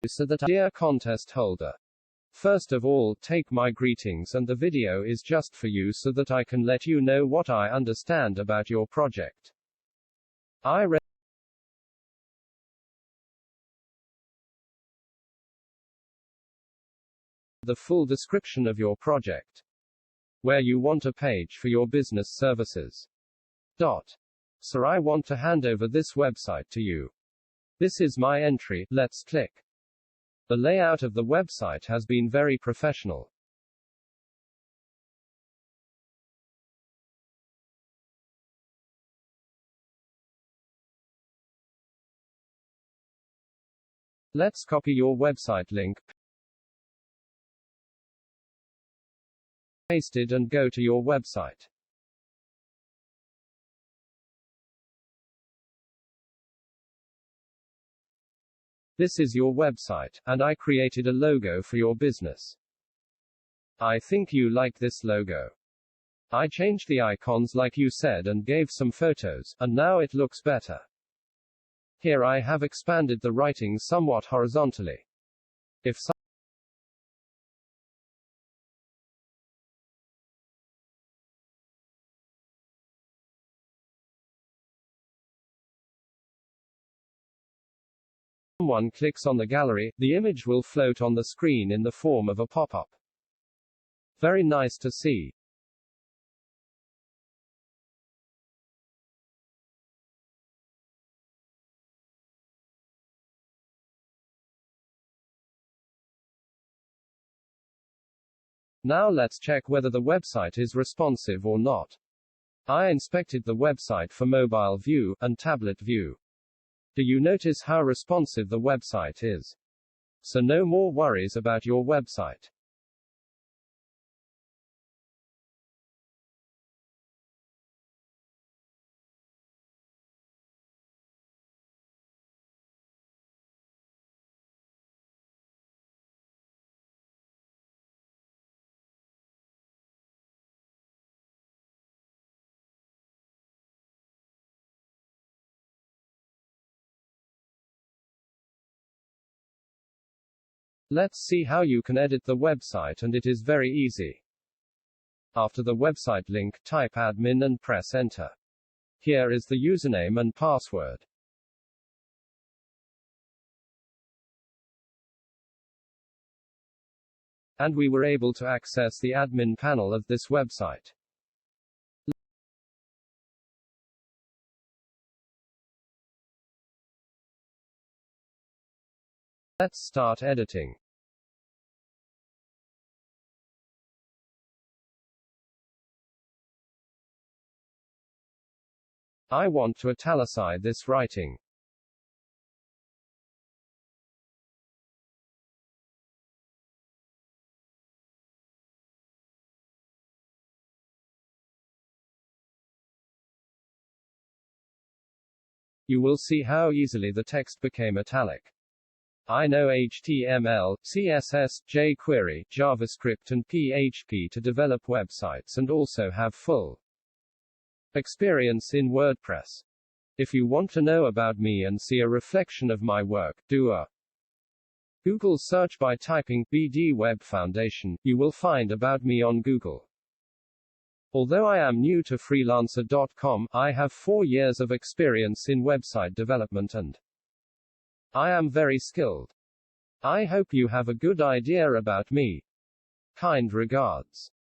So that, dear contest holder, first of all, take my greetings, and the video is just for you so that I can let you know what I understand about your project. I read the full description of your project, where you want a page for your business services. So I want to hand over this website to you. This is my entry, let's click. The layout of the website has been very professional. Let's copy your website link, paste it and go to your website. This is your website, and I created a logo for your business. I think you like this logo. I changed the icons like you said and gave some photos, and now it looks better. Here I have expanded the writing somewhat horizontally. If someone clicks on the gallery, the image will float on the screen in the form of a pop-up. Very nice to see. Now let's check whether the website is responsive or not. I inspected the website for mobile view and tablet view. Do you notice how responsive the website is? So no more worries about your website. Let's see how you can edit the website, and it is very easy. After the website link, type admin and press enter. Here is the username and password. And we were able to access the admin panel of this website. Let's start editing. I want to italicize this writing. You will see how easily the text became italic. I know HTML, CSS, jQuery, JavaScript and PHP to develop websites and also have full experience in WordPress. If you want to know about me and see a reflection of my work, do a Google search by typing bdwebfoundation. You will find about me on Google. Although I am new to freelancer.com, I have 4 years of experience in website development and I am very skilled. I hope you have a good idea about me. Kind regards.